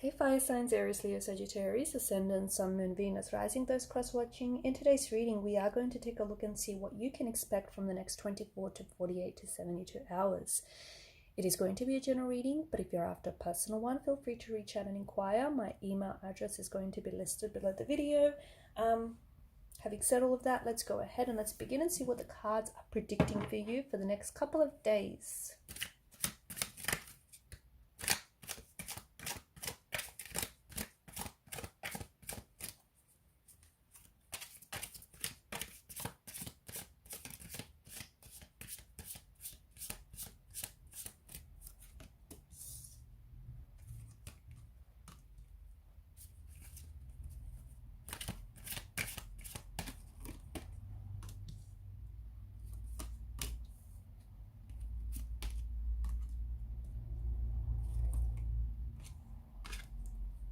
Hey fire signs, Aries, Leo, Sagittarius, Ascendant, Sun, Moon, Venus, Rising, those cross-watching. In today's reading, we are going to take a look and see what you can expect from the next 24 to 48 to 72 hours. It is going to be a general reading, but if you're after a personal one, feel free to reach out and inquire. My email address is going to be listed below the video. Having said all of that, let's go ahead and let's begin and see what the cards are predicting for you for the next couple of days.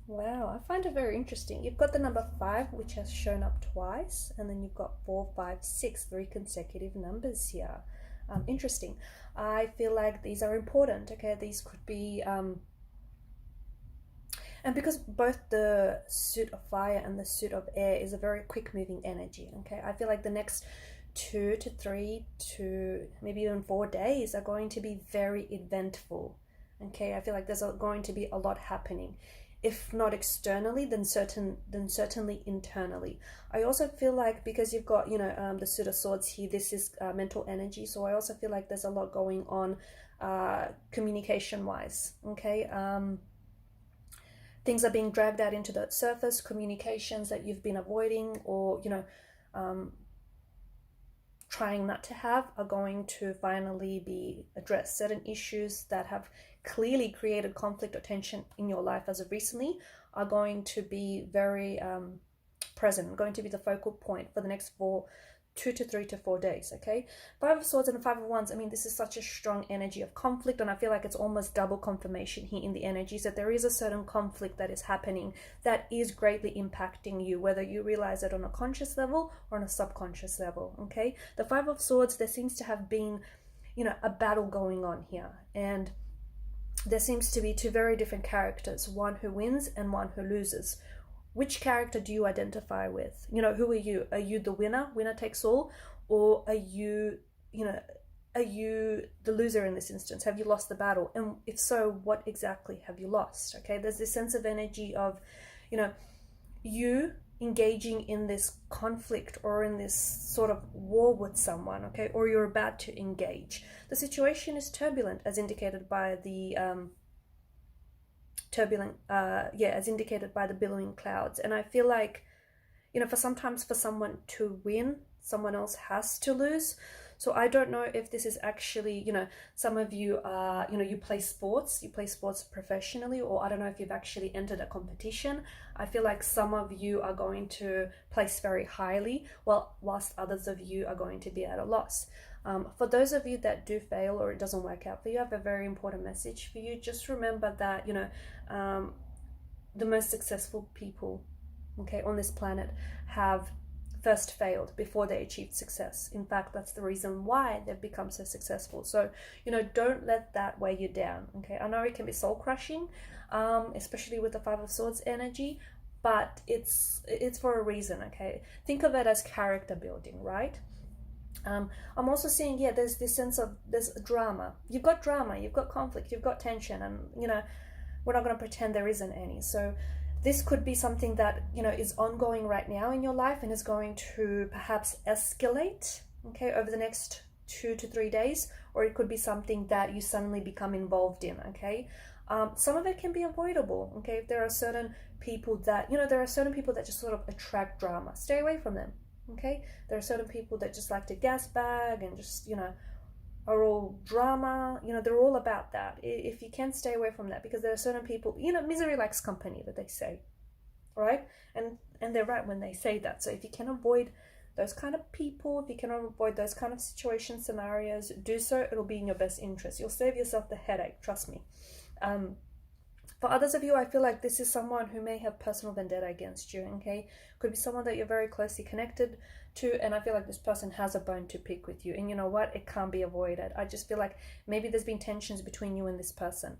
Wow, I find it very interesting. You've got the number 5, which has shown up twice, and then you've got 4, 5, 6, 3 consecutive numbers here. Interesting. I feel like these are important, okay? These could be, and because both the suit of fire and the suit of air is a very quick moving energy, okay? I feel like the next 2 to 3 to maybe even 4 days are going to be very eventful, okay? I feel like there's going to be a lot happening. If not externally, then certainly internally. I also feel like because you've got, the Suit of Swords here, this is mental energy. So I also feel like there's a lot going on communication-wise, okay? Things are being dragged out into the surface, communications that you've been avoiding or, trying not to have are going to finally be addressed. Certain issues that have clearly created conflict or tension in your life as of recently are going to be very present, going to be the focal point for the next 2 to 3 to 4 days, okay? 5 of Swords and 5 of Wands, I mean, this is such a strong energy of conflict, and I feel like it's almost double confirmation here in the energies that there is a certain conflict that is happening that is greatly impacting you, whether you realize it on a conscious level or on a subconscious level, okay? The 5 of Swords, there seems to have been, a battle going on here, and there seems to be 2 very different characters, one who wins and one who loses. Which character do you identify with? Who are you? Are you the winner? Winner takes all? Or are you, are you the loser in this instance? Have you lost the battle? And if so, what exactly have you lost? Okay, there's this sense of energy of, you engaging in this conflict or in this sort of war with someone, okay? Or you're about to engage. The situation is turbulent as indicated by the as indicated by the billowing clouds. And I feel like, for someone to win, someone else has to lose. So I don't know if this is actually, some of you are, you play sports professionally, or I don't know if you've actually entered a competition. I feel like some of you are going to place very highly, whilst others of you are going to be at a loss. For those of you that do fail or it doesn't work out for you, I have a very important message for you. Just remember that, the most successful people, okay, on this planet have first failed before they achieved success. In fact, that's the reason why they've become so successful. So, don't let that weigh you down, okay? I know it can be soul crushing, especially with the 5 of Swords energy, but it's for a reason, okay? Think of it as character building, right? I'm also seeing, there's this sense of, there's drama. You've got drama, you've got conflict, you've got tension, and, we're not going to pretend there isn't any. So this could be something that, is ongoing right now in your life and is going to perhaps escalate, okay, over the next 2 to 3 days, or it could be something that you suddenly become involved in, okay? Some of it can be avoidable, okay? If there are certain people that, just sort of attract drama, stay away from them. Okay, there are certain people that just like to gas bag and just, are all drama, they're all about that. If you can, stay away from that, because there are certain people, misery likes company, that they say, right? And they're right when they say that. So if you can avoid those kind of people, if you can avoid those kind of situations, scenarios, do so. It'll be in your best interest. You'll save yourself the headache, trust me. For others of you, I feel like this is someone who may have personal vendetta against you, okay? Could be someone that you're very closely connected to, and I feel like this person has a bone to pick with you. And you know what? It can't be avoided. I just feel like maybe there's been tensions between you and this person.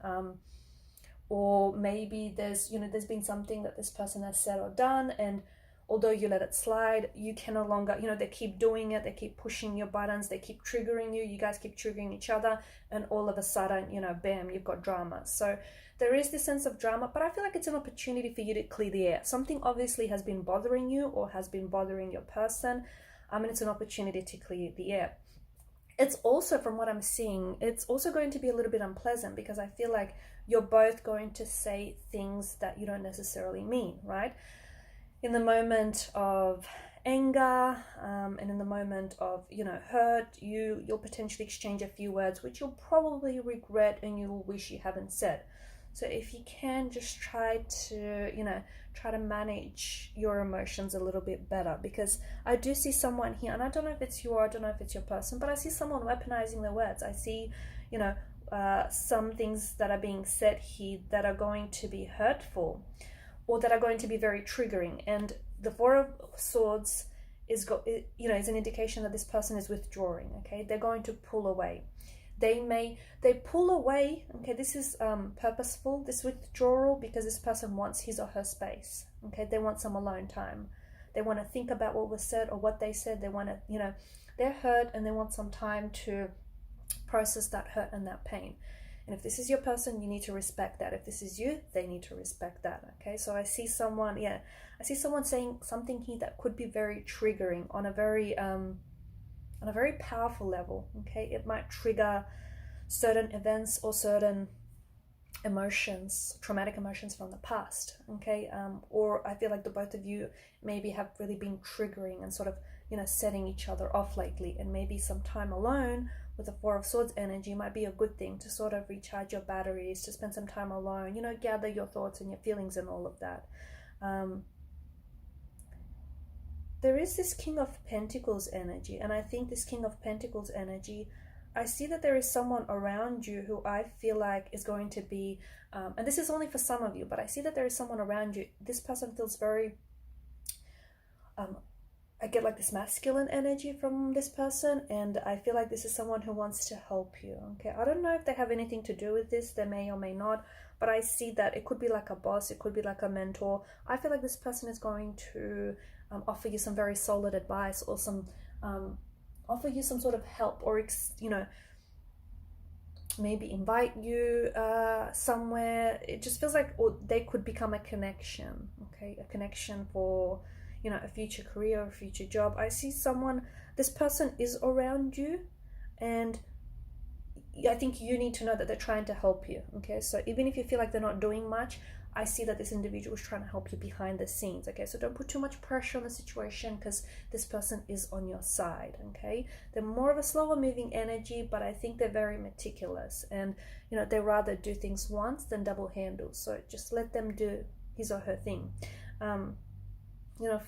Or maybe there's, you know, there's been something that this person has said or done, and although you let it slide, you can no longer, you know, they keep doing it, they keep pushing your buttons, they keep triggering you, you guys keep triggering each other, and all of a sudden, you know, bam, you've got drama. So there is this sense of drama, but I feel like it's an opportunity for you to clear the air. Something obviously has been bothering you or has been bothering your person, and it's an opportunity to clear the air. It's also, from what I'm seeing, it's also going to be a little bit unpleasant, because I feel like you're both going to say things that you don't necessarily mean, right? In the moment of anger, and in the moment of, you know, hurt, you'll potentially exchange a few words which you'll probably regret and you'll wish you haven't said. So if you can just try to, you know, try to manage your emotions a little bit better, because I do see someone here, and I don't know if it's you or I don't know if it's your person, but I see someone weaponizing their words. I see, you know, some things that are being said here that are going to be hurtful, or that are going to be very triggering. And the Four of Swords is is an indication that this person is withdrawing. Okay, they're going to pull away. They pull away. Okay, this is purposeful, this withdrawal, because this person wants his or her space. Okay, they want some alone time. They want to think about what was said or what they said. They want to, you know, they're hurt and they want some time to process that hurt and that pain. And if this is your person, you need to respect that. If this is you, they need to respect that. Okay, so I see someone, I see someone saying something here that could be very triggering on a very powerful level. Okay, it might trigger certain events or certain emotions, traumatic emotions from the past. Okay, or I feel like the both of you maybe have really been triggering and sort of, you know, setting each other off lately, and maybe some time alone with the Four of Swords energy might be a good thing to sort of recharge your batteries, to spend some time alone, you know, gather your thoughts and your feelings and all of that. There is this King of Pentacles energy, and I think this King of Pentacles energy, I see that there is someone around you who I feel like is going to be, and this is only for some of you, but I see that there is someone around you. This person feels very, I get like this masculine energy from this person, and I feel like this is someone who wants to help you. Okay, I don't know if they have anything to do with this, they may or may not, but I see that it could be like a boss, it could be like a mentor. I feel like this person is going to offer you some very solid advice, or some offer you some sort of help, or you know, maybe invite you somewhere. It just feels like, or they could become a connection. Okay, a connection for, you know, a future career or a future job. I see someone, this person is around you, and I think you need to know that they're trying to help you. Okay, so even if you feel like they're not doing much, I see that this individual is trying to help you behind the scenes. Okay, so don't put too much pressure on the situation, because this person is on your side. Okay, they're more of a slower moving energy, but I think they're very meticulous, and, you know, they rather do things once than double handle. So just let them do his or her thing. You know,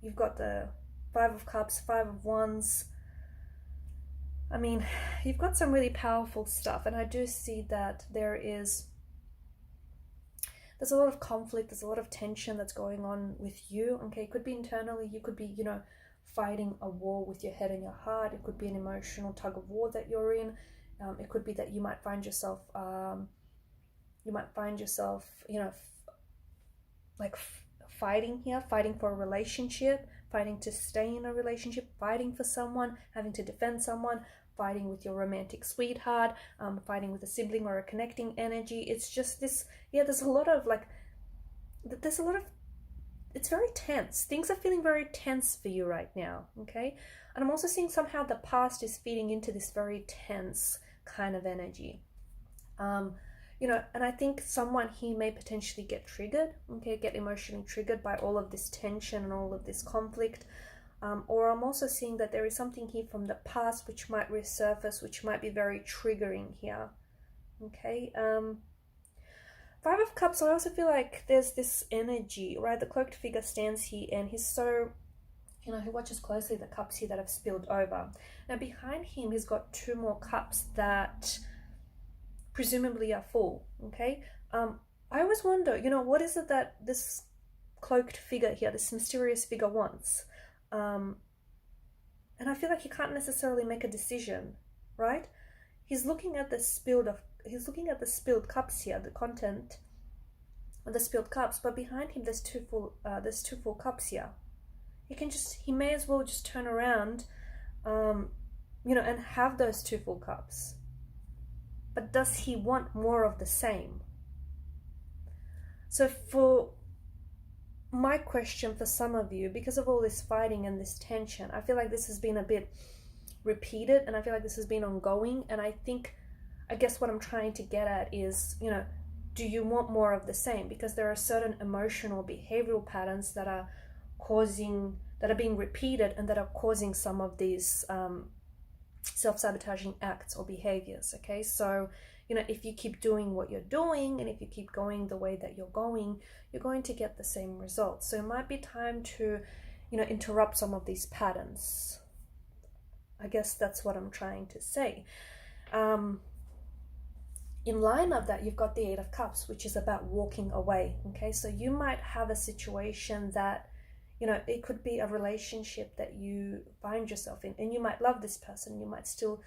you've got the Five of Cups, Five of Wands. I mean, you've got some really powerful stuff, and I do see that there's a lot of conflict, there's a lot of tension that's going on with you. Okay, it could be internally, you could be, you know, fighting a war with your head and your heart. It could be an emotional tug of war that you're in. It could be that you might find yourself, you know, fighting here, fighting for a relationship, fighting to stay in a relationship, fighting for someone, having to defend someone, fighting with your romantic sweetheart, fighting with a sibling or a connecting energy. It's just this, there's a lot of it's very tense. Things are feeling very tense for you right now, okay? And I'm also seeing somehow the past is feeding into this very tense kind of energy. You know, and I think someone here may potentially get triggered, okay, get emotionally triggered by all of this tension and all of this conflict. Or I'm also seeing that there is something here from the past which might resurface, which might be very triggering here, okay? Five of Cups, I also feel like there's this energy, right? The cloaked figure stands here, and he's so, you know, he watches closely the cups here that have spilled over. Now behind him, he's got two more cups that presumably are full, okay? I always wonder, you know, what is it that this cloaked figure here, this mysterious figure wants? And I feel like he can't necessarily make a decision, right? He's looking at the spilled cups here, the content, the spilled cups, but behind him there's two full cups here. He may as well just turn around, and have those two full cups. But does he want more of the same? So for my question for some of you, because of all this fighting and this tension, I feel like this has been a bit repeated, and I feel like this has been ongoing. And I guess what I'm trying to get at is, do you want more of the same? Because there are certain emotional behavioral patterns that are being repeated and that are causing some of these self-sabotaging acts or behaviors. Okay, so if you keep doing what you're doing, and if you keep going the way that you're going to get the same results. So it might be time to interrupt some of these patterns. I guess that's what I'm trying to say. In line of that, you've got the Eight of Cups, which is about walking away. Okay, so you might have a situation that it could be a relationship that you find yourself in, and you might love this person. You might still,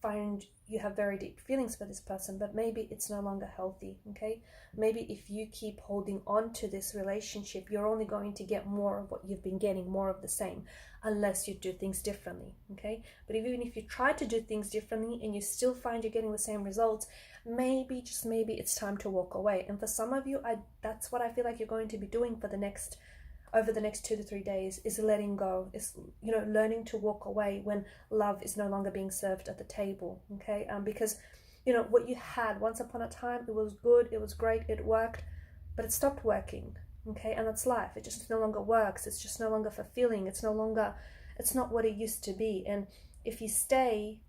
find you have very deep feelings for this person, but maybe it's no longer healthy. Okay, maybe if you keep holding on to this relationship, you're only going to get more of what you've been getting, more of the same, unless you do things differently. Okay, but even if you try to do things differently and you still find you're getting the same results, maybe, just maybe, it's time to walk away. And for some of you, that's what I feel like you're going to be doing over the next 2 to 3 days, is letting go, is learning to walk away when love is no longer being served at the table. Okay, because what you had once upon a time, it was good, it was great, it worked, but it stopped working. Okay, and that's life. It just no longer works. It's just no longer fulfilling. It's not what it used to be. And if you stay,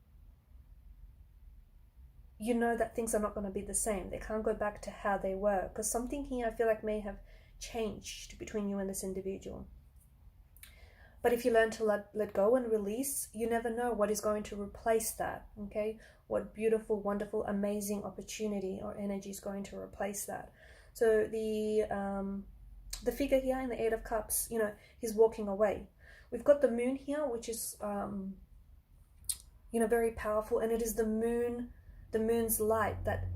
that things are not going to be the same. They can't go back to how they were, because something here I feel like may have changed between you and this individual. But if you learn to let go and release, you never know what is going to replace that. Okay, what beautiful, wonderful, amazing opportunity or energy is going to replace that. So the figure here in the Eight of Cups, he's walking away. We've got the moon here, which is very powerful, and it is the moon's light that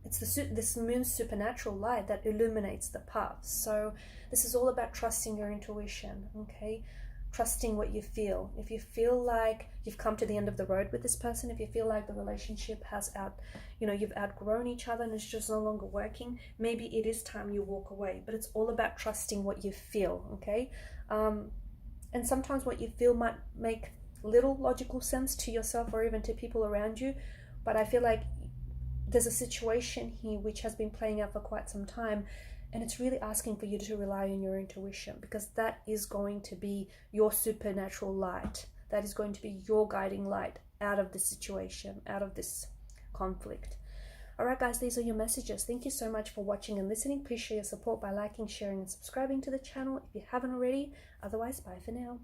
it's this moon's supernatural light that illuminates the path. So this is all about trusting your intuition. Okay, trusting what you feel. If you feel like you've come to the end of the road with this person, if you feel like the relationship has you've outgrown each other and it's just no longer working, maybe it is time you walk away. But it's all about trusting what you feel. Okay, and sometimes what you feel might make little logical sense to yourself or even to people around you, but I feel like there's a situation here which has been playing out for quite some time, and it's really asking for you to rely on your intuition, because that is going to be your supernatural light. That is going to be your guiding light out of this situation, out of this conflict. All right, guys, these are your messages. Thank you so much for watching and listening. Please show your support by liking, sharing, and subscribing to the channel if you haven't already. Otherwise, bye for now.